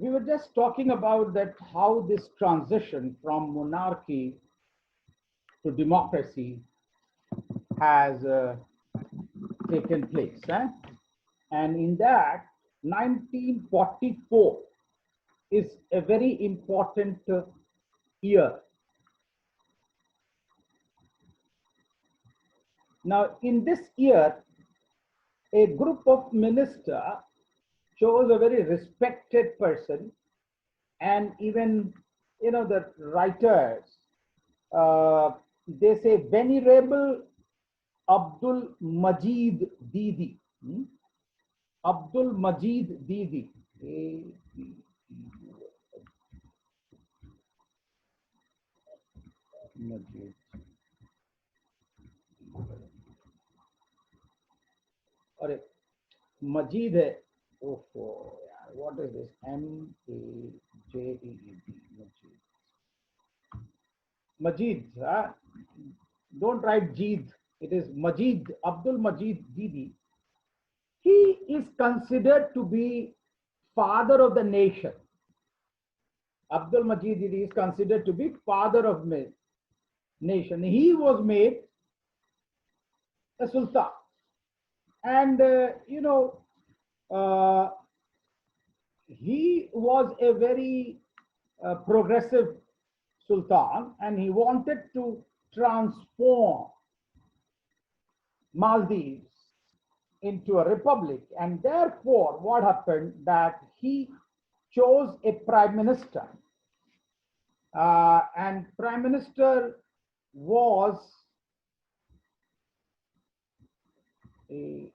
we were just talking about that how this transition from monarchy to democracy has taken place. And in that, 1944 is a very important year. Now, in this year, a group of ministers chose a very respected person, and even, the writers, they say Venerable Abdul Majid Didi. Abdul Majid Didi. Majid. अरे मजीद है ओहो यार what is this Majed Majid don't write Jeed, it is Majid, Abdul Majid Didi. He is considered to be father of the nation. Abdul Majid Didi is considered to be father of nation. He was made a sultan. And, he was a very progressive sultan, and he wanted to transform Maldives into a republic. And therefore, what happened that he chose a prime minister. And prime minister was a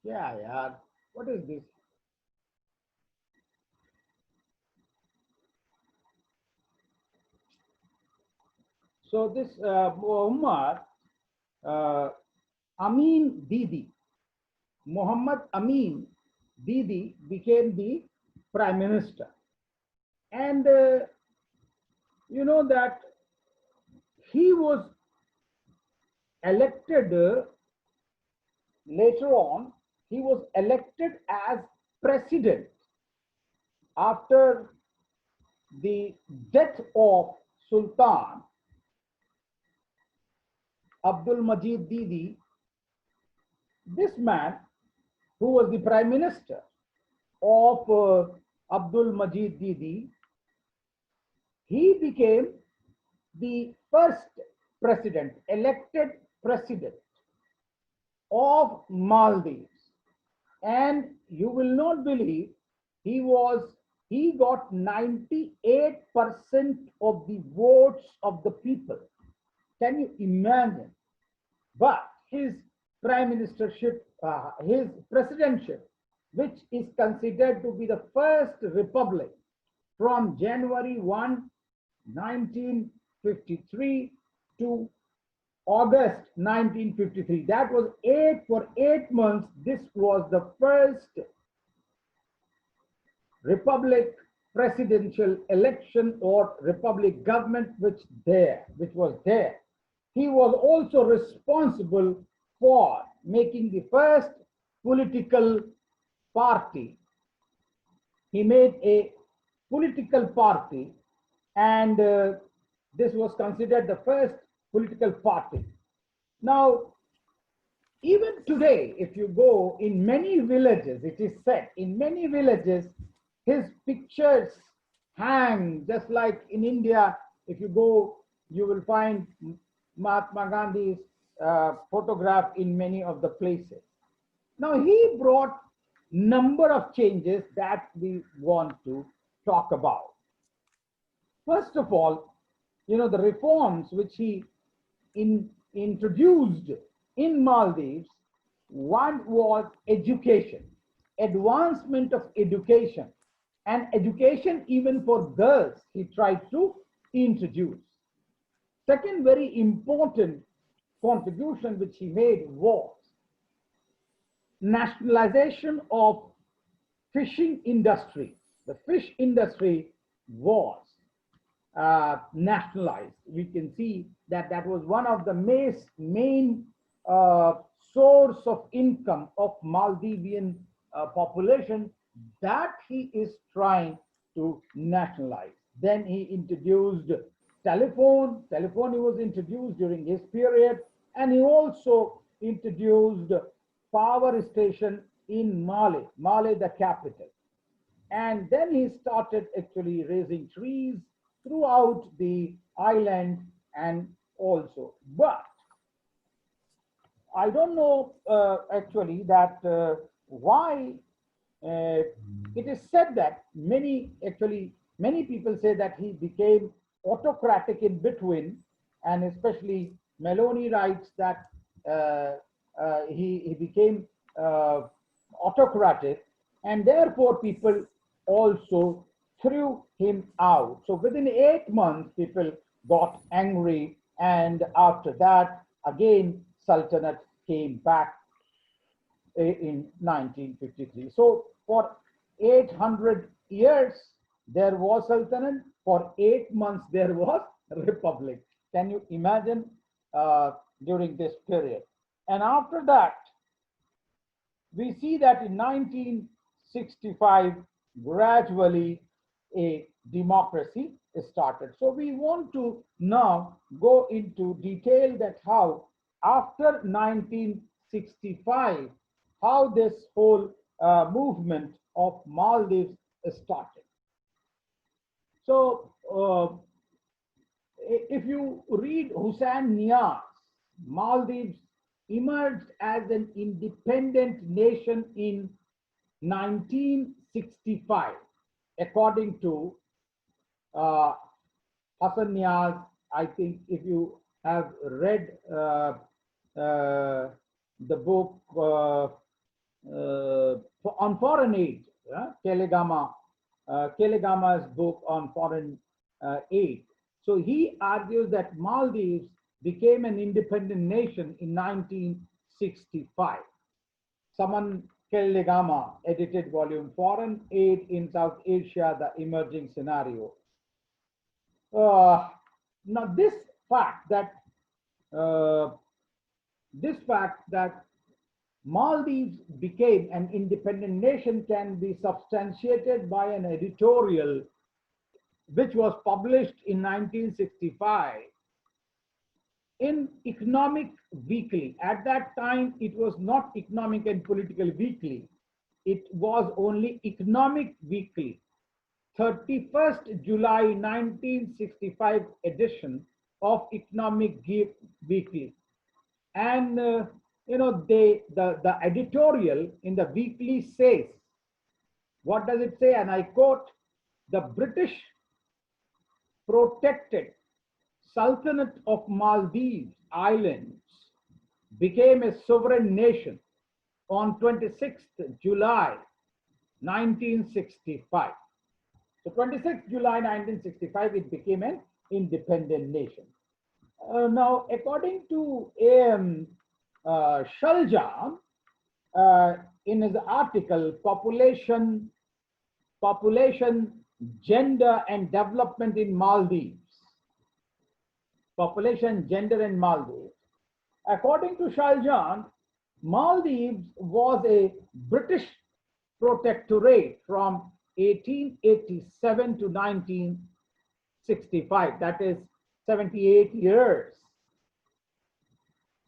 yeah. What is this? So this Muhammad Amin Didi, Muhammad Amin Didi became the prime minister. And you know that he was elected later on. He was elected as president after the death of Sultan Abdul Majid Didi. This man, who was the prime minister of Abdul Majid Didi, he became the first president, elected president of Maldives. And you will not believe, he got 98% of the votes of the people. Can you imagine? But his prime ministership, his presidentship, which is considered to be the first republic from January 1, 1953 to August 1953. That was for 8 months. This was the first republic presidential election or republic government which was there. He was also responsible for making the first political party. He made a political party, and this was considered the first political party. Now, even today, if you go in many villages, it is said, in many villages, his pictures hang, just like in India, if you go, you will find Mahatma Gandhi's photograph in many of the places. Now, he brought number of changes that we want to talk about. First of all, the reforms which he introduced in Maldives, one was education. advancement of education, and education even for girls he tried to introduce. Second very important contribution which he made was nationalization of fishing industry. The fish industry was nationalized. We can see that that was one of the main source of income of Maldivian population that he is trying to nationalize. Then he introduced telephone. Telephone was introduced during his period, and he also introduced power station in Male, Male the capital. And then he started actually raising trees throughout the island and also. But I don't know actually that why it is said that many people say that he became autocratic in between, and especially Meloni writes that he became autocratic, and therefore people also threw him out. So within 8 months, people got angry, and after that, again, Sultanate came back in 1953. So for 800 years, there was Sultanate. For 8 months, there was Republic. Can you imagine during this period? And after that, we see that in 1965, gradually a democracy started. So we want to now go into detail that how after 1965, how this whole movement of Maldives started. So if you read Hussein Nias, Maldives emerged as an independent nation in 1965, according to Hassan Niaz. I think if you have read the book on foreign aid, Kelegama's book on foreign aid. So he argues that Maldives became an independent nation in 1965. Saman Kelegama edited volume Foreign Aid in South Asia, the Emerging Scenario. Now this fact that Maldives became an independent nation can be substantiated by an editorial which was published in 1965 in Economic Weekly. At that time, it was not Economic and Political Weekly. It was only Economic Weekly. 31st July 1965 edition of Economic Weekly. And you know, the editorial in the weekly says, what does it say? And I quote, "The British protected Sultanate of Maldives Islands became a sovereign nation on 26th July 1965. So 26th July 1965, it became an independent nation. Now, according to A.M. Shaljan, in his article, Population, Gender and Development in Maldives, Population, Gender and Maldives. According to Shaljan, Maldives was a British protectorate from 1887 to 1965, that is 78 years.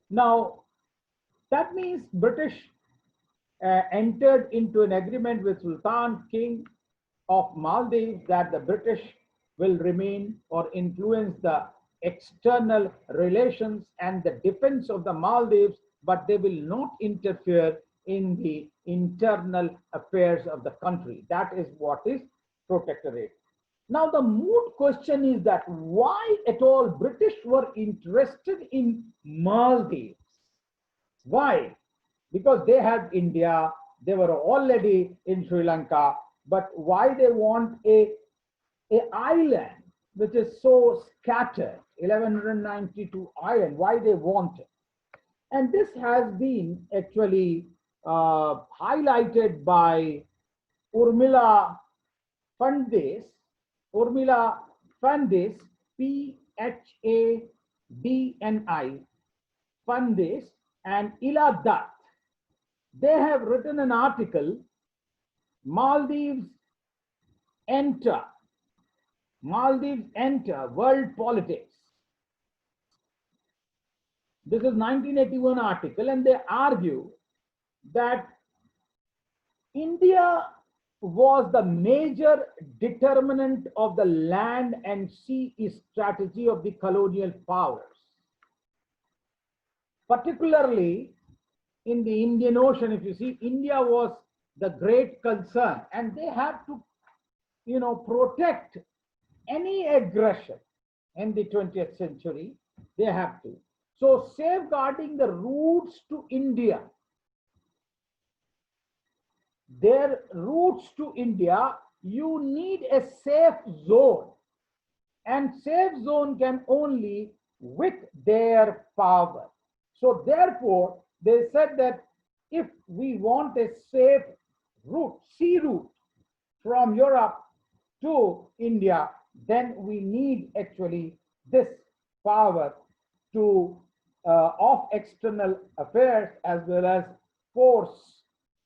Now, that means British entered into an agreement with Sultan King of Maldives that the British will remain or influence the external relations and the defense of the Maldives, but they will not interfere in the internal affairs of the country. That is what is protectorate. Now the moot question is that why at all British were interested in Maldives? Why? Because they had India, They were already in Sri Lanka, but why they want a island which is so scattered, 1192 island, why they want it? And this has been actually highlighted by Urmila Pandis, Urmila Pandis, Phadni, Pandis, and Ila Dutt. They have written an article, Maldives Enter, Maldives Enter World Politics. This is 1981 article, and they argue that India was the major determinant of the land and sea strategy of the colonial powers, particularly in the Indian Ocean. If you see, India was the great concern, and they have to, protect any aggression in the 20th century. They have to. So safeguarding the routes to India, their routes to India, you need a safe zone, and safe zone can only with their power. So therefore, they said that if we want a safe route, sea route from Europe to India, then we need actually this power to of external affairs as well as force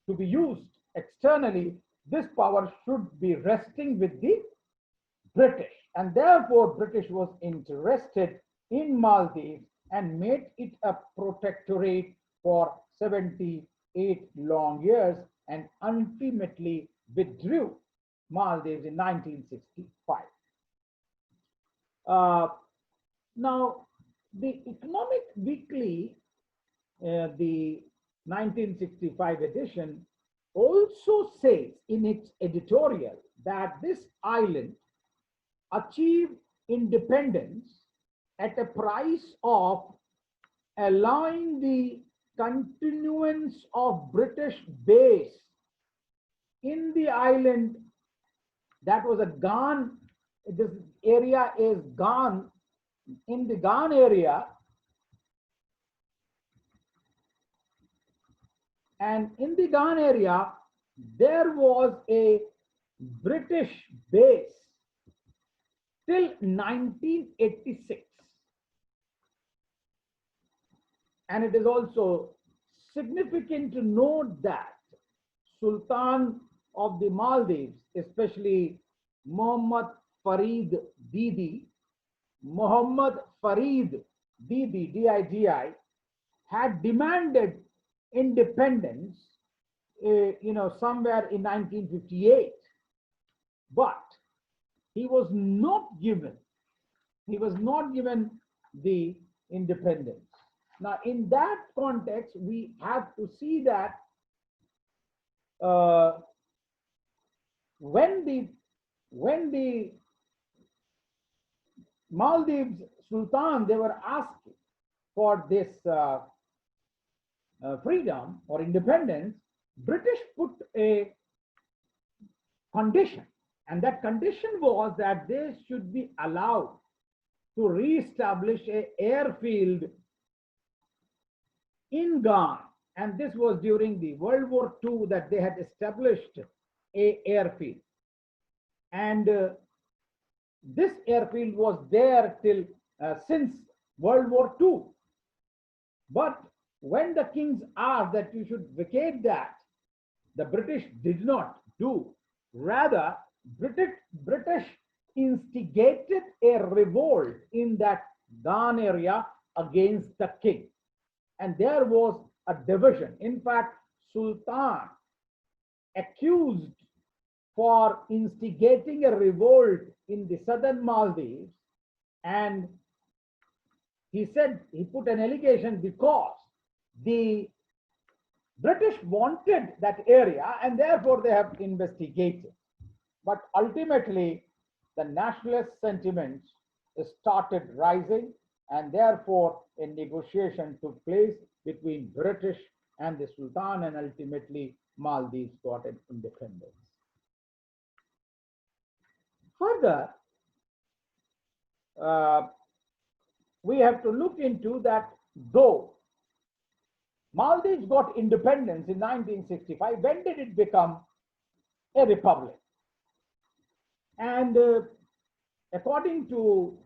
to be used externally. This power should be resting with the British, and therefore British was interested in Maldives and made it a protectorate for 78 long years, and ultimately withdrew Maldives in 1965. Now, the Economic Weekly, the 1965 edition, also says in its editorial that this island achieved independence at a price of allowing the continuance of British base in the island. That was a Ghan. This area is Ghan. In the Ghan area, and in the Ghan area, there was a British base till 1986. And it is also significant to note that Sultan of the Maldives, especially Muhammad Farid Didi, DIDI, had demanded independence, somewhere in 1958, but he was not given the independence. Now, in that context, we have to see that when the Maldives Sultan, they were asking for this freedom or independence, British put a condition, and that condition was that they should be allowed to re-establish an airfield in Ghan. And this was during the World War II that they had established a airfield. And this airfield was there till since World War II. But when the kings asked that you should vacate that, the British did not do. Rather, British instigated a revolt in that Ghan area against the king. And there was a division. In fact, Sultan accused for instigating a revolt in the southern Maldives, and he said, he put an allegation because the British wanted that area and therefore they have investigated. But ultimately, the nationalist sentiments started rising, and therefore a negotiation took place between British and the Sultan, and ultimately Maldives got an independence. Further, we have to look into that, though Maldives got independence in 1965, when did it become a republic? And according to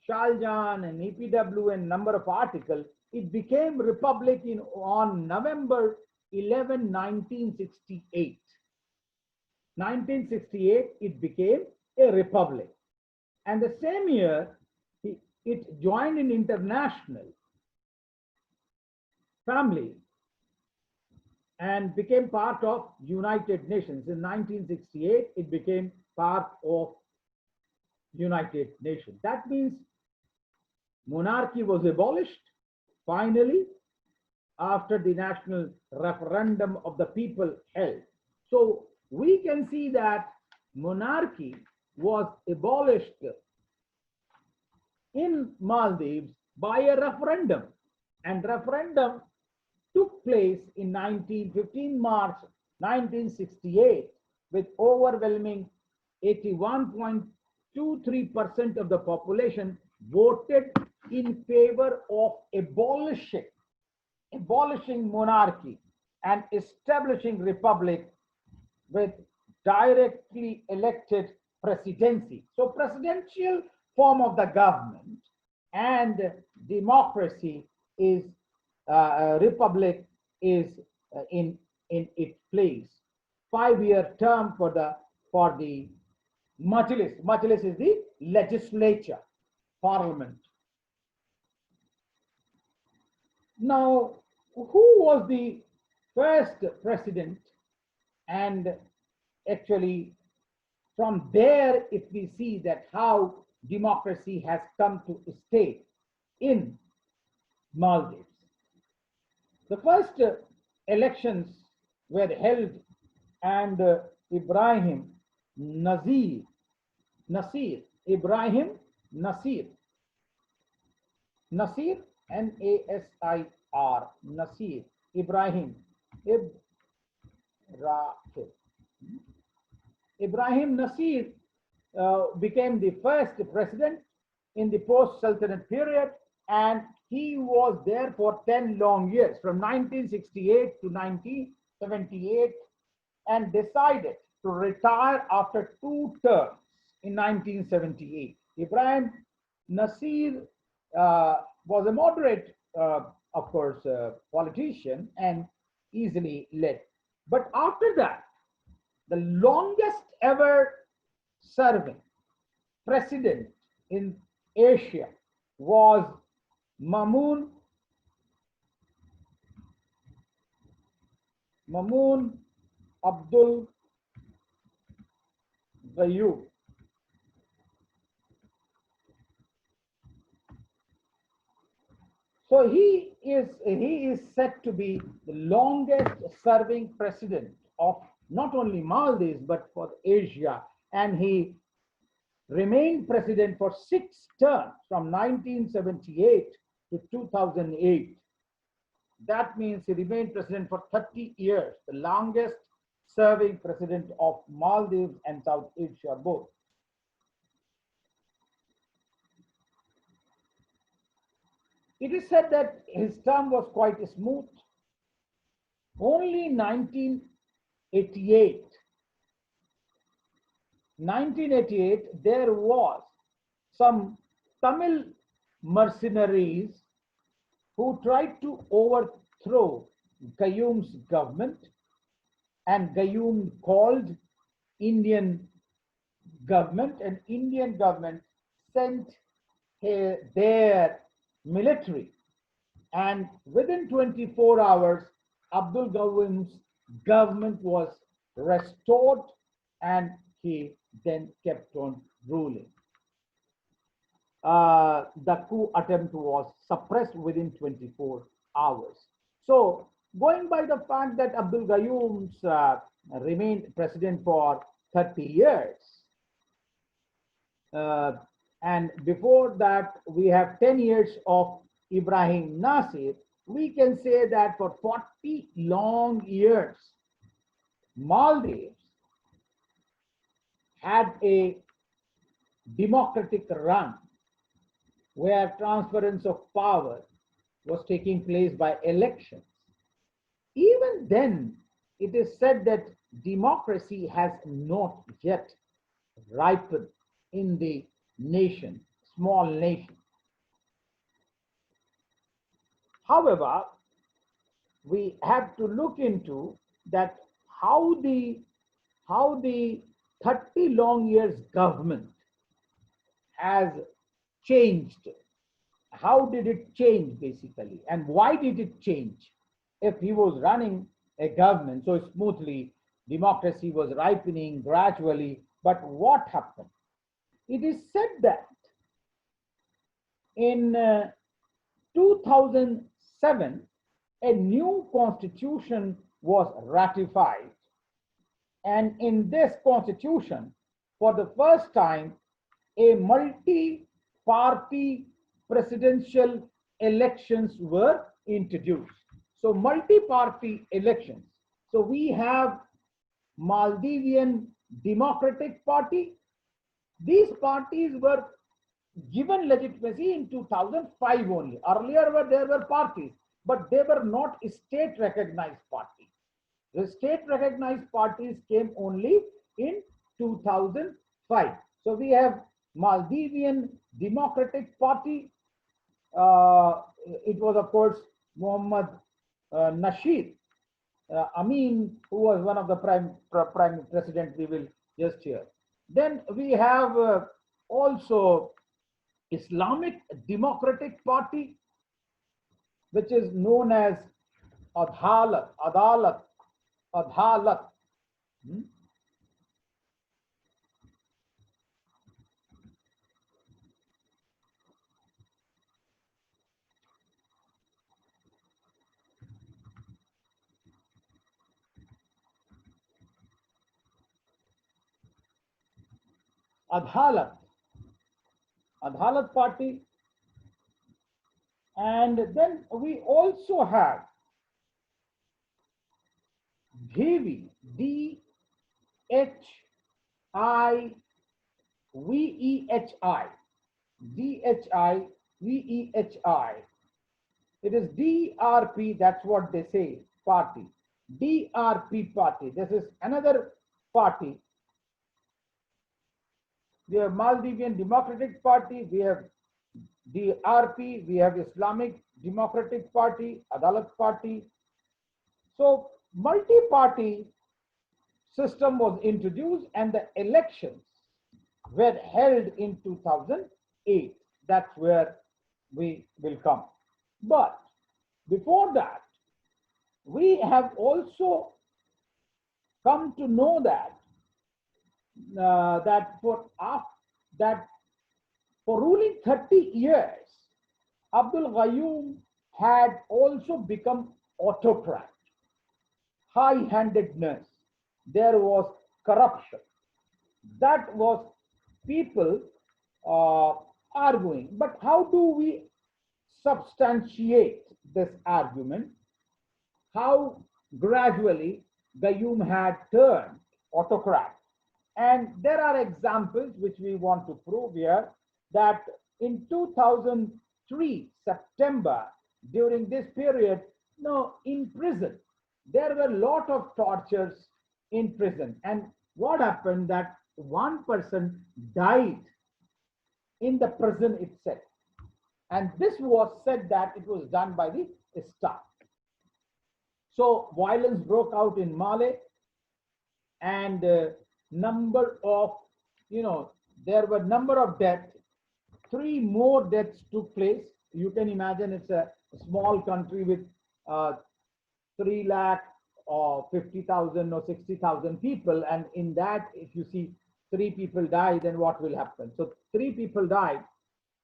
Shaljan and EPW and number of articles, it became republic on November 11, 1968. 1968, it became a republic. And the same year, it joined an international family and became part of United Nations. In 1968, it became part of United Nations. That means monarchy was abolished finally after the national referendum of the people held. So we can see that monarchy was abolished in Maldives by a referendum, and referendum took place in 15 March 1968 with overwhelming 81.23% of the population voted in favor of abolishing monarchy and establishing republic with directly elected presidency. So presidential form of the government and democracy is republic is in its place. 5-year term for the Majlis. Majlis is the legislature, parliament. Now, who was the first president? And actually, from there, if we see that how democracy has come to stay in Maldives. The first elections were held, and Ibrahim Nasir, Ibrahim Nasir, N-A-S-I-R, Nasir, Ibrahim Nasir became the first president in the post-Sultanate period, and he was there for 10 long years, from 1968 to 1978, and decided to retire after 2 terms in 1978. Ibrahim Nasir was a moderate, of course, politician and easily led. But after that, the longest ever serving president in Asia was Mamun Abdul Gayoom. So he is said to be the longest serving president of not only Maldives but for Asia, and he remained president for 6 terms from 1978 to 2008. That means he remained president for 30 years, the longest serving president of Maldives and South Asia both. It is said that his term was quite smooth. Only 1988, there was some Tamil mercenaries who tried to overthrow Gayoom's government, and Gayoom called Indian government, and Indian government sent their military, and within 24 hours, Abdul Gayoom's government was restored, and he then kept on ruling. The coup attempt was suppressed within 24 hours. So, going by the fact that Abdul Gayoom remained president for 30 years, and before that we have 10 years of Ibrahim Nasir, we can say that for 40 long years, Maldives had a democratic run where transference of power was taking place by elections. Even then, it is said that democracy has not yet ripened in the nation, small nation. However, we have to look into that how the 30 long years government has changed. How did it change basically, and why did it change? If he was running a government so smoothly, democracy was ripening gradually, but what happened? It is said that in 2007, a new constitution was ratified. And in this constitution, for the first time, a multi-party presidential elections were introduced. So multi-party elections. So we have Maldivian Democratic Party. These parties were given legitimacy in 2005 only. Earlier there were parties, but they were not state recognized parties. The state recognized parties came only in 2005. So we have Maldivian Democratic Party. It was, of course, Muhammad Nasheed Amin, who was one of the prime president we will just hear. Then we have also Islamic Democratic Party, which is known as Adalat. Hmm? Adalat. Adalat Party. And then we also have Dhivi, Dhivehi, Dhivehi. It is DRP, that's what they say, party. DRP party. This is another party. We have Maldivian Democratic Party, we have DRP, we have Islamic Democratic Party, Adalat Party. So multi-party system was introduced and the elections were held in 2008. That's where we will come. But before that, we have also come to know that for ruling 30 years, Abdul Gayoom had also become autocrat. High-handedness, there was corruption. That was people arguing. But how do we substantiate this argument? How gradually Gayoom had turned autocrat. And there are examples which we want to prove here, that in 2003, September, during this period, in prison, there were a lot of tortures in prison. And what happened, that one person died in the prison itself. And this was said that it was done by the staff. So violence broke out in Malé, and number of, there were number of deaths. 3 more deaths took place. You can imagine it's a small country with 3 lakh or 50,000 or 60,000 people. And in that, if you see 3 people die, then what will happen? So 3 people died,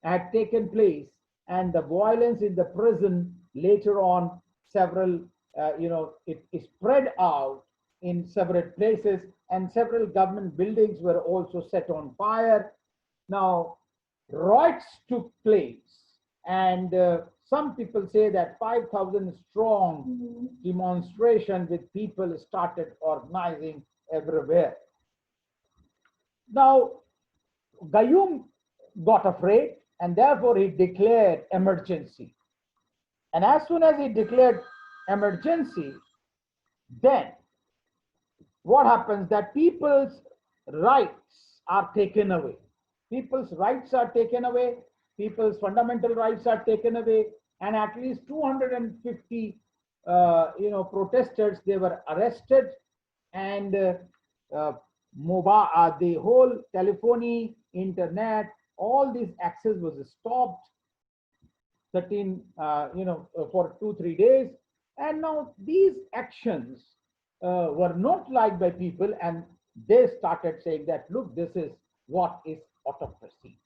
had taken place, and the violence in the prison later on, several, it spread out in several places, and several government buildings were also set on fire. Now, riots took place, and some people say that 5,000 strong demonstration with people started organizing everywhere. Now, Gayoom got afraid and therefore he declared emergency. And as soon as he declared emergency, then what happens that people's rights are taken away. People's rights are taken away, people's fundamental rights are taken away, and at least 250 protesters, they were arrested, and the whole telephony, internet, all these access was stopped for 2-3 days. And now these actions were not liked by people, and they started saying that, look, this is what is autocracy.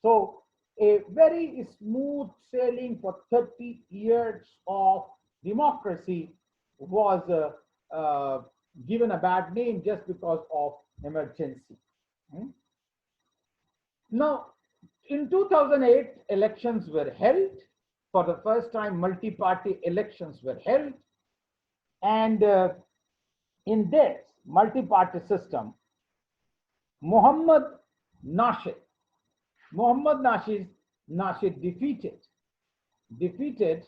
So a very smooth sailing for 30 years of democracy was given a bad name just because of emergency. Now, in 2008, elections were held. For the first time, multi-party elections were held. And in this multi-party system, Mohammad Nasheed defeated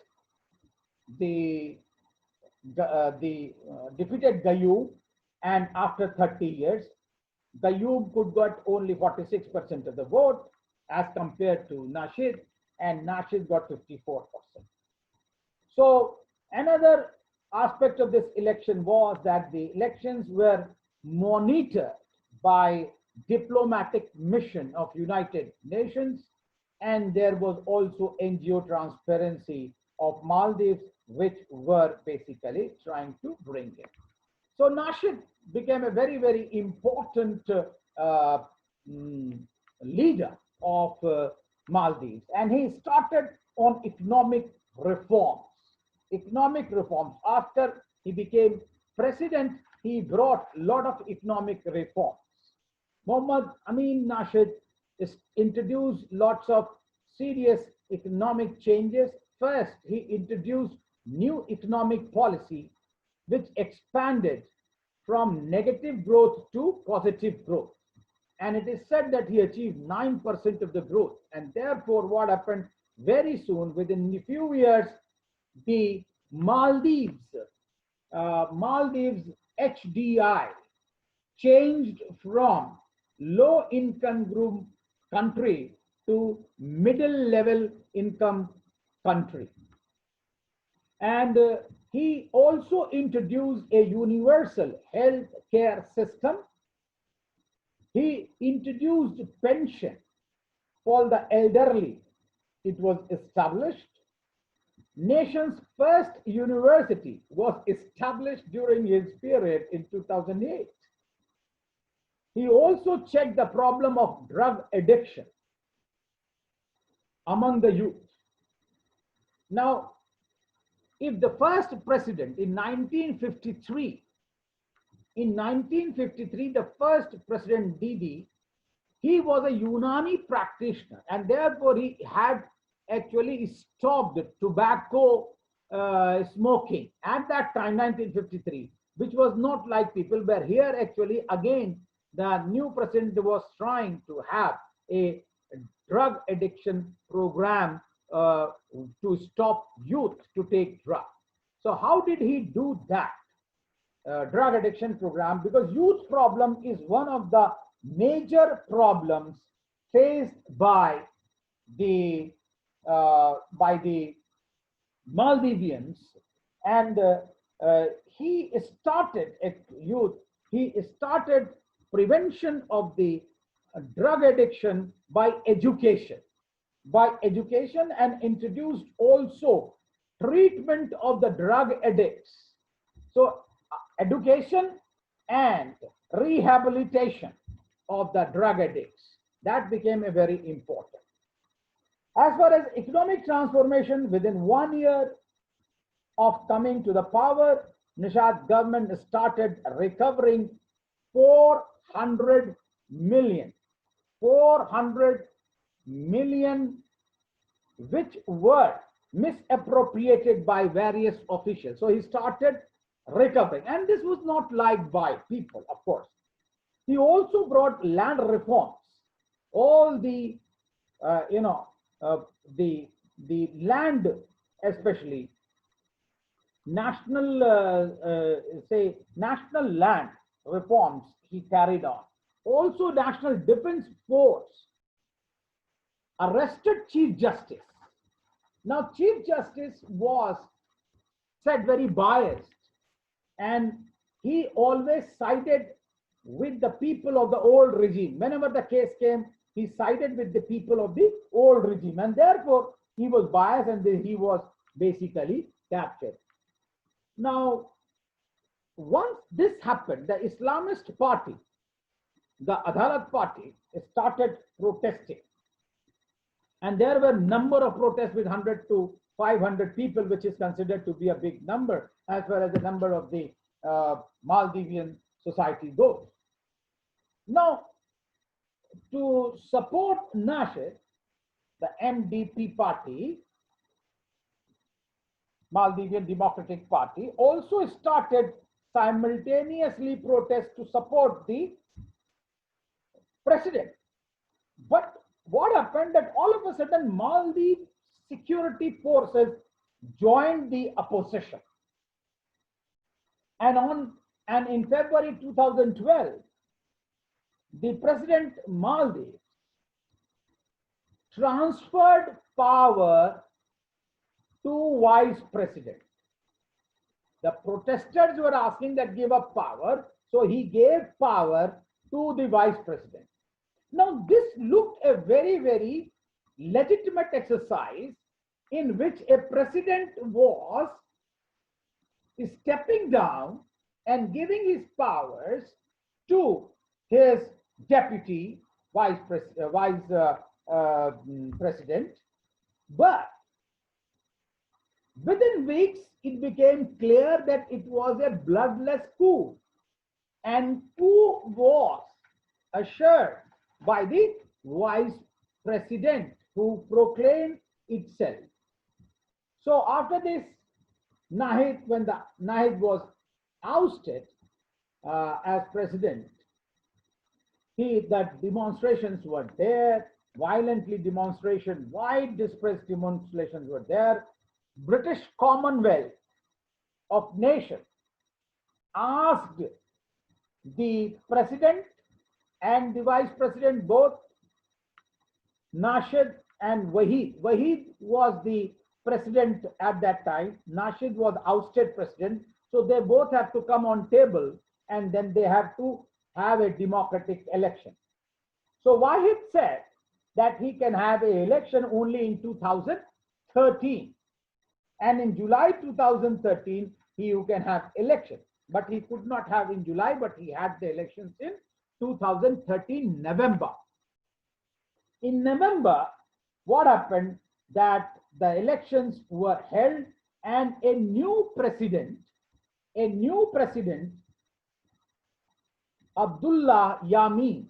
Gayoom, and after 30 years, Gayoom could get only 46% of the vote as compared to Nasheed, and Nasheed got 54%. So another aspect of this election was that the elections were monitored by diplomatic mission of United Nations, and there was also NGO transparency of Maldives, which were basically trying to bring it. So Nasheed became a very, very important leader of Maldives, and he started on economic reforms. After he became president, he brought a lot of economic reforms. Mohammad Amin Nasheed introduced lots of serious economic changes. First, he introduced new economic policy which expanded from negative growth to positive growth. And it is said that he achieved 9% of the growth. And therefore, what happened very soon, within a few years, the Maldives HDI changed from low-income group country to middle-level income country. And he also introduced a universal health care system. He introduced pension for the elderly. It was established. Nation's first university was established during his period in 2008. He also checked the problem of drug addiction among the youth. Now, if the first president in 1953, the first President Didi, he was a Unani practitioner, and therefore he had actually stopped tobacco smoking at that time, 1953, which was not like people were here. Actually, again, the new president was trying to have a drug addiction program to stop youth to take drugs. So how did he do that? Drug addiction program, because youth problem is one of the major problems faced by the Maldivians, and he started prevention of the drug addiction by education, and introduced also treatment of the drug addicts. So education and rehabilitation of the drug addicts, that became a very important. As far as economic transformation, within 1 year of coming to the power, Nasheed government started recovering 400 million, which were misappropriated by various officials. So he started recovering, and this was not liked by people, of course. He also brought land reforms. All the, you know, the land, especially national, say, national land reforms he carried on. Also, National Defense Force arrested Chief Justice. Now, Chief Justice was said very biased, and he always sided with the people of the old regime. Whenever the case came, he sided with the people of the old regime, and therefore he was biased, and he was basically captured. Now, once this happened, the Islamist party, the Adalat party, started protesting. And there were a number of protests with 100 to 500 people, which is considered to be a big number as far as the number of the Maldivian society goes. Now, to support Nasheed, the MDP party, Maldivian Democratic Party, also started simultaneously protests to support the president. But what happened that all of a sudden Maldives security forces joined the opposition. And in February 2012, the President Maldives transferred power to Vice President. The protesters were asking that give up power, so he gave power to the Vice President. Now, this looked a very, very legitimate exercise in which a president was stepping down and giving his powers to his deputy vice president. But within weeks, it became clear that it was a bloodless coup, and coup was assured by the vice president, who proclaimed itself. So after this, when Nasheed was ousted as president, that demonstrations were there, wide dispersed demonstrations were there. British Commonwealth of Nations asked the president and the vice president, both Nasheed and Wahid. Wahid was the president at that time. Nasheed was ousted president. So they both have to come on table, and then they have to have a democratic election. So Wahid said that he can have an election only in 2013. And in July 2013, you can have election. But he could not have in July, but he had the elections in 2013 November. In November, what happened that the elections were held, and a new president, Abdullah Yameen,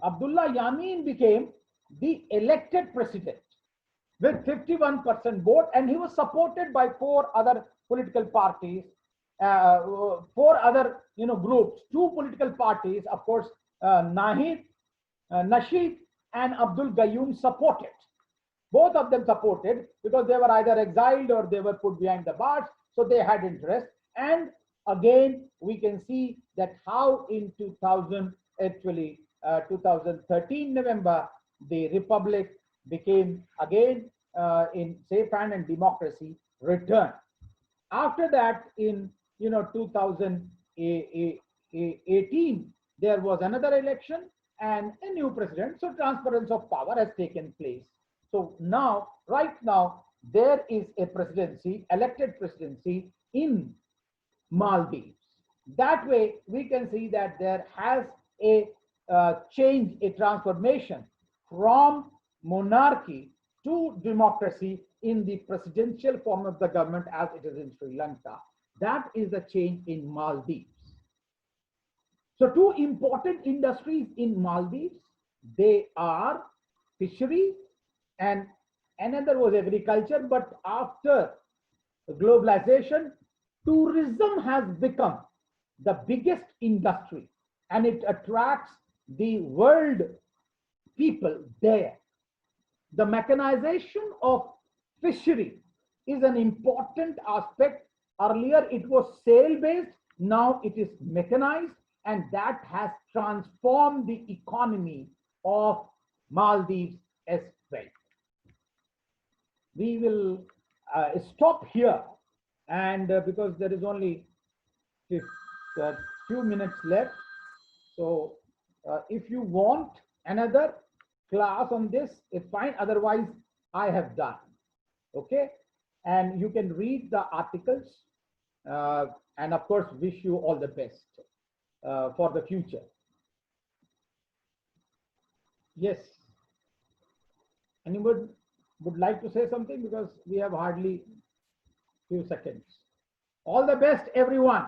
Abdullah Yameen became the elected president with 51% vote, and he was supported by 4 other political parties, 4 other groups, 2 political parties, of course, Nasheed and Abdul Gayoom supported. Both of them supported because they were either exiled or they were put behind the bars, so they had interest. And again, we can see that how in 2013 November, the republic became again in safe hand and democracy returned. After that, in 2018, there was another election and a new president. So transference of power has taken place. So now, right now, there is a presidency, elected presidency in Maldives. That way, we can see that there has a change, a transformation from monarchy to democracy in the presidential form of the government as it is in Sri Lanka. That is the change in Maldives. So two important industries in Maldives, they are fishery and another was agriculture. But after globalization, tourism has become the biggest industry and it attracts the world people there. The mechanization of fishery is an important aspect. Earlier it was sail based, now it is mechanized, and that has transformed the economy of Maldives as well. We will stop here, and because there is only a few minutes left, so if you want another class on this, it's fine. Otherwise, I have done. Okay, and you can read the articles, and of course, wish you all the best for the future. Yes, anyone would like to say something because we have hardly few seconds. All the best, everyone.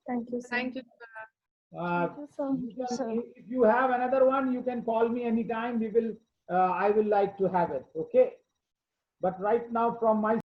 Thank you, sir. Thank you. Thank you so much, sir. If you have another one, you can call me anytime. We will. I will like to have it. Okay. But right now, from my